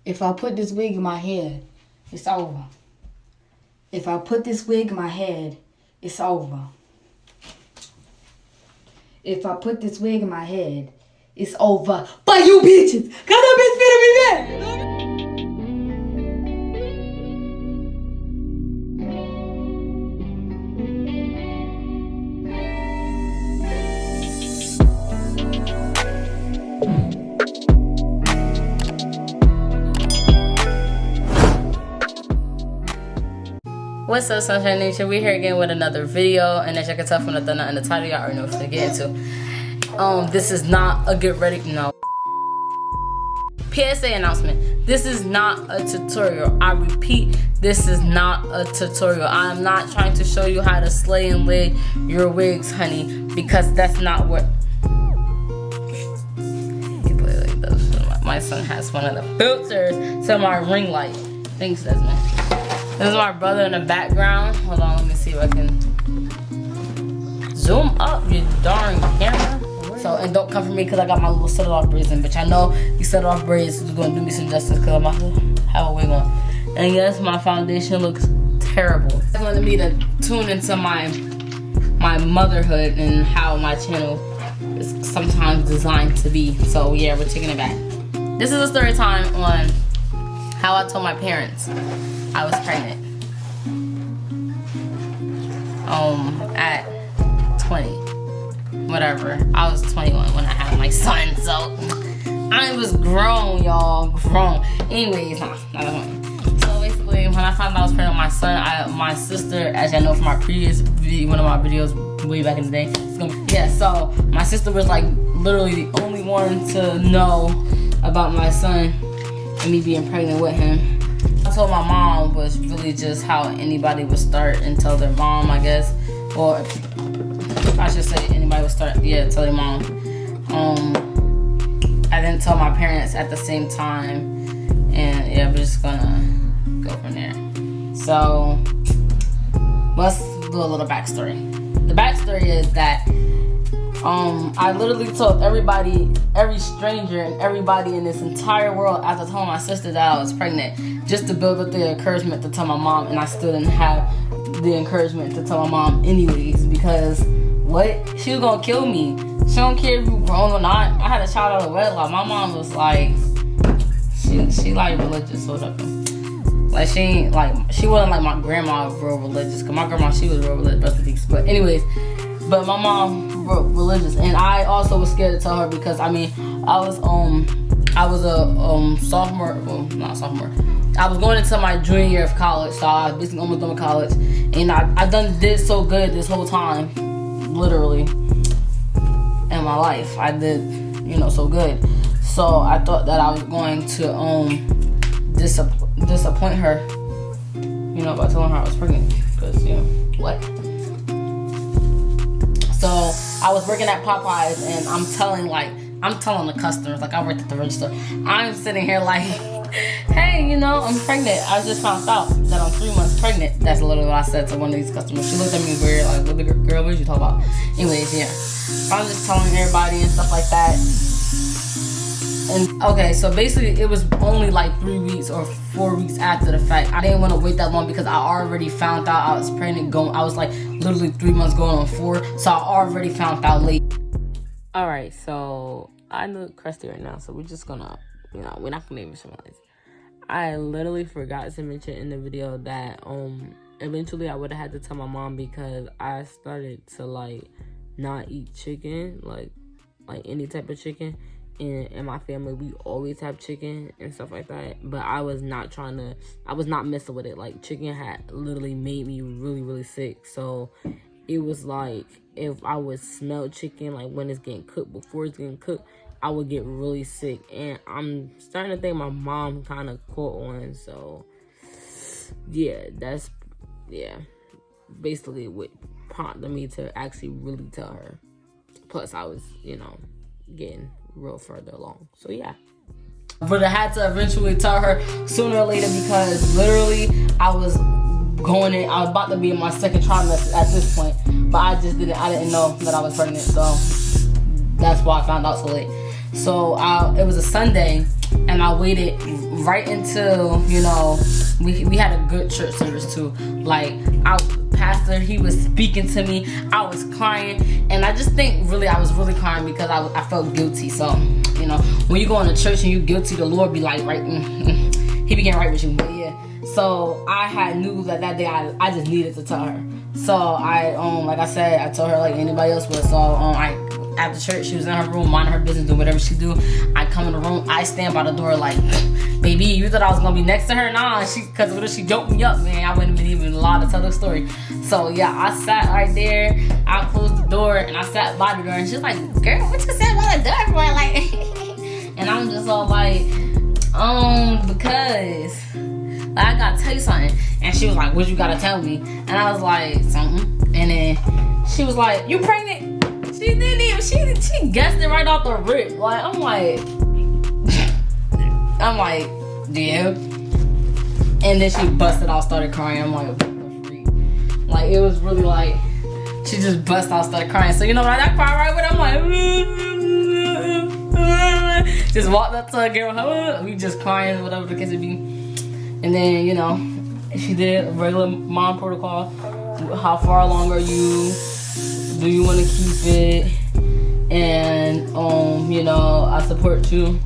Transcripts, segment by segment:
If I put this wig in my head, it's over. If I put this wig in my head, it's over. If I put this wig in my head, it's over. But you bitches, cause that bitch finna be mad. What's up, Sunshine Nation? We're here again with another video, and as you can tell from the thumbnail and the title, y'all already know what we're gonna get into. This is not a get ready, no. PSA announcement. This is not a tutorial. I repeat, this is not a tutorial. I am not trying to show you how to slay and lay your wigs, honey, because that's not what. My son has one of the filters to my ring light. Thanks, Desmond. This is my brother in the background. Hold on, let me see if I can zoom up, you darn camera. So, and don't come for me because I got my little set off braids in, bitch. I know these set off braids is going to do me some justice because I'm about to have a wig on. And yes, my foundation looks terrible. I wanted me to tune into my motherhood and how my channel is sometimes designed to be. So yeah, we're taking it back. This is a story time on how I told my parents I was pregnant. At 20. Whatever. I was 21 when I had my son, so I was grown, y'all. Grown. Anyways, not funny. So basically, when I found out I was pregnant with my son, my sister, as y'all know from my previous video, one of my videos way back in the day. So my sister was like literally the only one to know about my son and me being pregnant with him. I told my mom was really just how anybody would start and tell their mom, I guess. Or I should say anybody would start, yeah, tell their mom. I didn't tell my parents at the same time. And yeah, we're just gonna go from there. So let's do a little backstory. The backstory is that I literally told everybody, every stranger and everybody in this entire world after telling my sister that I was pregnant, just to build up the encouragement to tell my mom, and I still didn't have the encouragement to tell my mom anyways, because what? She was gonna kill me. She don't care if you grown or not. I had a child out of wedlock. My mom was like, she like religious or something. Like she wasn't like my grandma real religious, cause my grandma, she was real religious, but anyways. But my mom religious, and I also was scared to tell her because I mean I was a sophomore, well not sophomore. I was going into my junior year of college, so I was basically almost done with college, and I did so good this whole time, literally, in my life. I did, so good. So I thought that I was going to disappoint her, by telling her I was pregnant, because what. So I was working at Popeyes, and I'm telling the customers, like I worked at the register. I'm sitting here like, hey, I'm pregnant. I just found out that I'm 3 months pregnant. That's literally what I said to one of these customers. She looked at me weird, like, what the girl, what did you talk about? Anyways, yeah. I was just telling everybody and stuff like that. And okay, so basically it was only like 3 weeks or 4 weeks after the fact. I didn't want to wait that long because I already found out I was pregnant. I was like literally 3 months going on 4, so I already found out late. All right, so I look crusty right now, so we're just gonna, we're not gonna even summarize. I literally forgot to mention in the video that eventually I would have had to tell my mom because I started to like not eat chicken, like any type of chicken. In my family, we always have chicken and stuff like that, but I was not messing with it. Like, chicken had literally made me really, really sick. So it was like, if I would smell chicken, like when it's getting cooked, before it's getting cooked, I would get really sick. And I'm starting to think my mom kind of caught on. So yeah, that's basically what prompted me to actually really tell her. Plus I was, getting real further along. So yeah. But I had to eventually tell her sooner or later because literally I was about to be in my second trimester at this point. But I didn't know that I was pregnant. So that's why I found out so late. So it was a Sunday and I waited right until, you know, we had a good church service too. Like, pastor, he was speaking to me. I was crying, and I just think really I was really crying because I felt guilty. So, you know, when you go into church and you guilty, the Lord be like, right, he be getting right with you. But yeah, so I knew that day I just needed to tell her. So I like I said, I told her like anybody else would. So after church, she was in her room minding her business, doing whatever she do. I come in the room, I stand by the door like, baby, you thought I was gonna be next to her? Nah, cause what if she joked me up, man? I wouldn't have been even allowed to tell the story. So yeah, I sat right there, I closed the door, and I sat by the door, and she's like, girl, what you sat by the door for? Like, and I'm just all like, because I gotta tell you something. And she was like, what you gotta tell me? And I was like, something. And then she was like, you pregnant? She didn't even, she guessed it right off the rip. Like, I'm like, yeah. And then she busted out, started crying. I'm like, what the freak? Like, it was really like, she just busted out, started crying. So, you know, when I cried right with her, I'm like, just walked up to her girl, we just crying, whatever the case it be. And then, you know, she did a regular mom protocol. How far along are you? Do you want to keep it? And you know, I support you.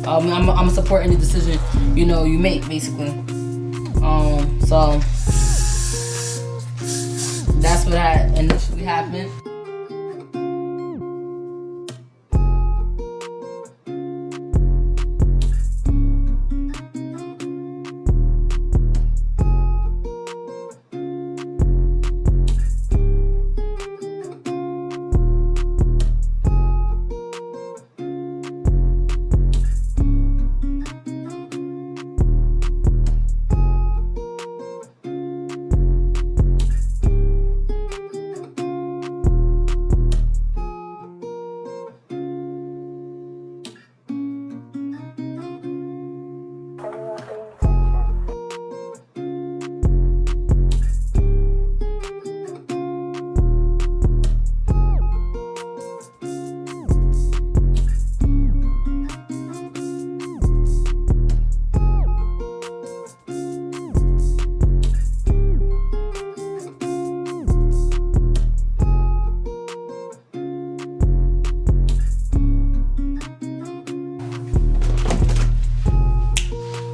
I'm supporting the decision, you know, you make basically. So that's what had initially happened.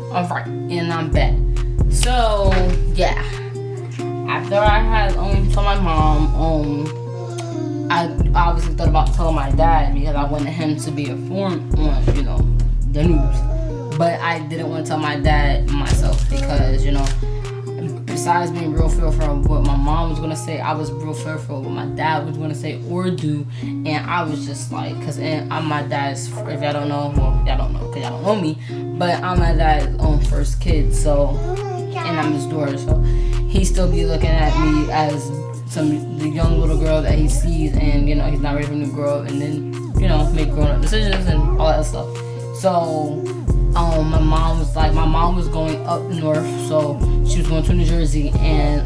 Alright, and I'm back. So yeah, after I had told my mom, I obviously thought about telling my dad because I wanted him to be informed on, you know, the news. But I didn't want to tell my dad myself because, you know, besides being real fearful of what my mom was gonna say, I was real fearful of what my dad was gonna say or do. And I was just like, cause I'm my dad's, if y'all don't know, well, y'all don't know, cause y'all don't know me, but I'm my dad's first kid, so, and I'm his daughter, so he still be looking at me as the young little girl that he sees, and, you know, he's not ready for me to grow up and then, you know, make grown-up decisions and all that stuff. So my mom was going up north, so she was going to New Jersey, and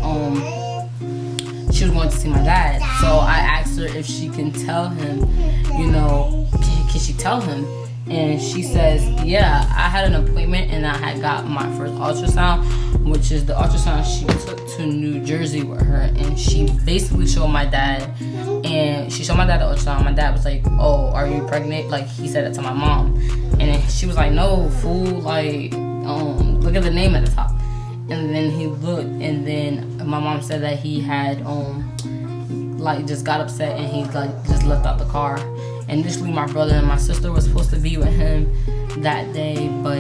she was going to see my dad. So I asked her if she can tell him, you know, can she tell him? And she says, yeah, I had an appointment and I had got my first ultrasound, which is the ultrasound she took to New Jersey with her. And she basically showed my dad, and she showed my dad the ultrasound. My dad was like, oh, are you pregnant? Like, he said it to my mom. And then she was like, no, fool, like, look at the name at the top. And then he looked, and then my mom said that he had, like, just got upset and he, like, just left out the car. Initially, my brother and my sister was supposed to be with him that day, but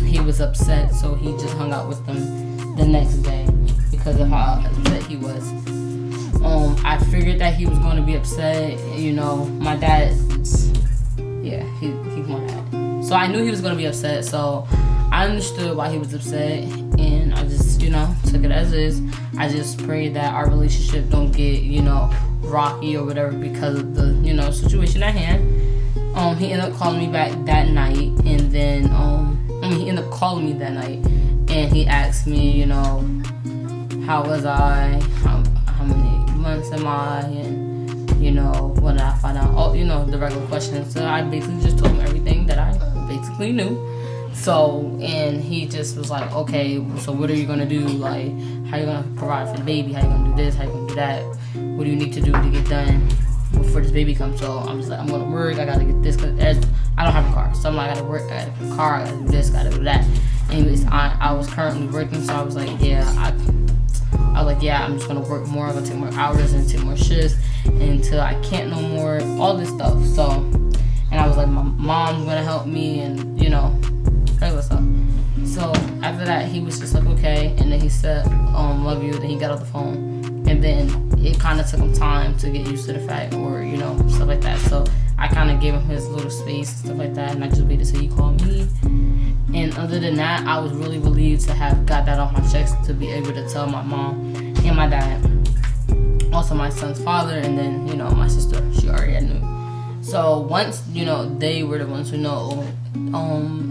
he was upset, so he just hung out with them the next day because of how upset he was. I figured that he was going to be upset, you know. My dad, yeah, he's mad. So I knew he was going to be upset, so I understood why he was upset, and I just, you know, took it as is. I just prayed that our relationship don't get, you know, rocky or whatever because of the, you know, situation at hand. He ended up calling me back that night, and then he ended up calling me that night, and he asked me, you know, how was I, how many months am I, and, you know, when did I find out, you know, the regular questions. So I basically just told him everything that I basically new. So, and he just was like, okay, so what are you gonna do? Like, how you gonna provide for the baby? How you gonna do this? How you gonna do that? What do you need to do to get done before this baby comes? So I'm just like, I'm gonna work. I gotta get this because I don't have a car. So I'm like, I gotta work. I gotta get a car. I gotta do this. Gotta do that. Anyways, I was currently working, so I was like, I'm just gonna work more. I'm gonna take more hours and take more shifts until I can't no more. All this stuff. So, and I was like, my mom's gonna help me, and regular stuff. So after that, he was just like, okay, and then he said, love you. Then he got off the phone, and then it kind of took him time to get used to the fact, or stuff like that. So I kind of gave him his little space and stuff like that, and I just waited till he called me. And other than that, I was really relieved to have got that off my chest, to be able to tell my mom and my dad, also my son's father, and then my sister. She already knew. So once they were the ones who know.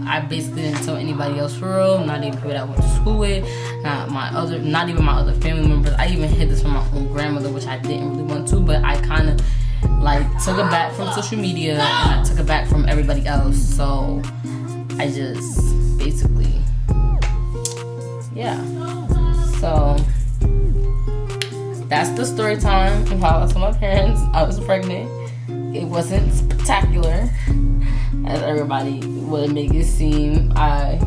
I basically didn't tell anybody else for real. Not even people that I went to school with. Not even my other family members. I even hid this from my own grandmother, which I didn't really want to. But I kind of took it back from social media, and I took it back from everybody else. So I just basically, So that's the story time of how I told my parents I was pregnant. It wasn't spectacular as everybody would make it seem. I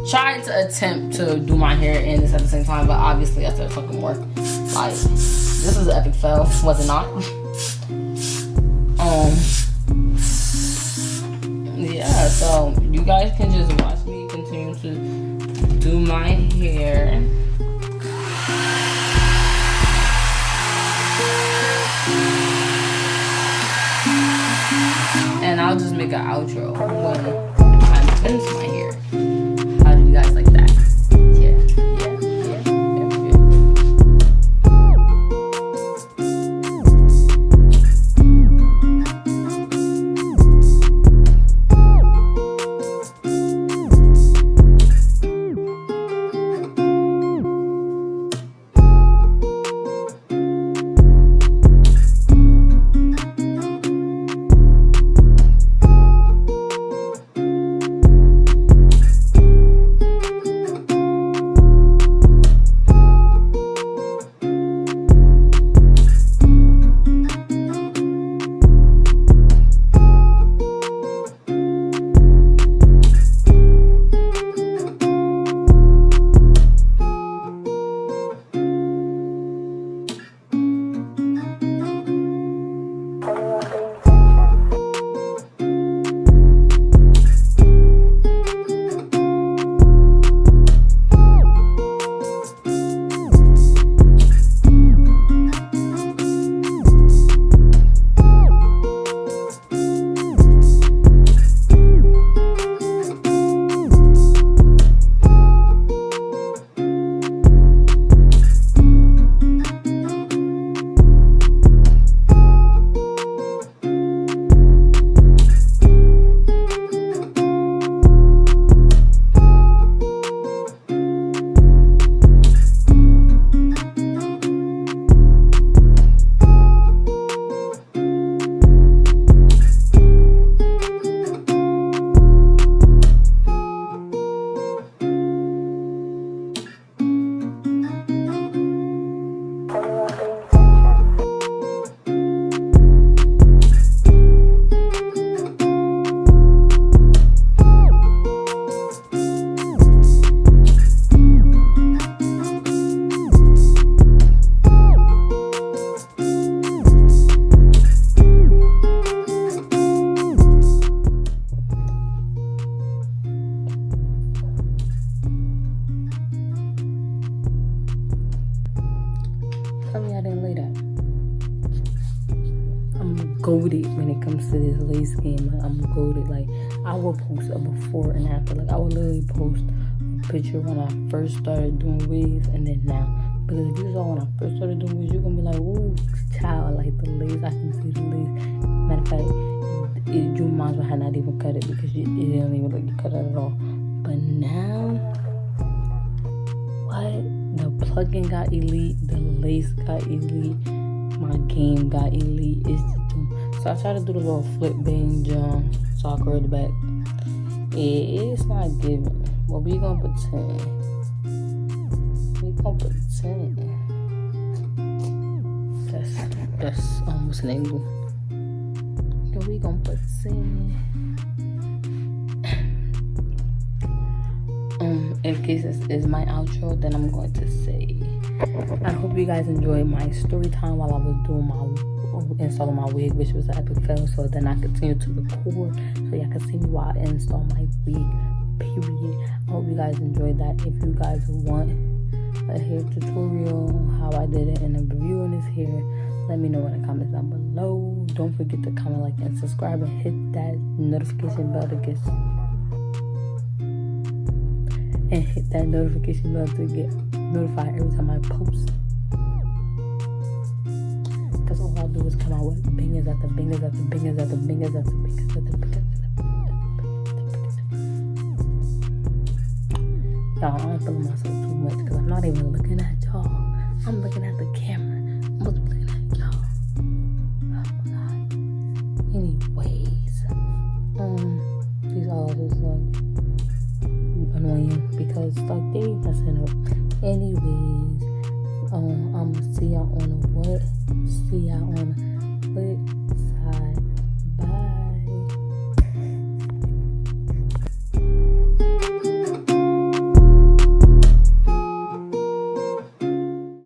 tried to attempt to do my hair and this at the same time, but obviously I started fucking work. This is an epic fail, was it not? So you guys can just watch me continue to do my hair. And I'll just make an outro when I'm finished my hair. How do you guys like that? Goated when it comes to this lace game. I'm goated. I will post a before and after. I will literally post a picture when I first started doing wigs and then now. Because if you saw when I first started doing wigs, you're gonna be like, ooh, child, the lace. I can see the lace. Matter of fact, you might as well have not even cut it because it didn't even look you cut it at all. But now, what? The plugging got elite. The lace got elite. My game got elite. It's just so I try to do the little flip bang jump so I curl the back. It's not giving. But we gonna pretend. That's almost an angle. So we gonna pretend. In case this is my outro, then I'm going to say, I hope you guys enjoyed my story time while I was doing installing my wig, which was an epic fail. So then I continued to record so y'all can see me while I install my wig, period. I hope you guys enjoyed that. If you guys want a hair tutorial, how I did it, and a review on this hair, let me know in the comments down below. Don't forget to comment, like, and subscribe, and hit that notification bell to get notified every time I post. Because all I'll do is come out with bangers after bangers after bangers after bangers after bangers after bangers. Y'all, I'm feeling myself too much because I'm not even looking at y'all. I'm looking at the camera. I'm looking at y'all. Oh my god. Anyways, these all just like annoying because like they messing up. Anyways, I'ma see y'all on the flip side.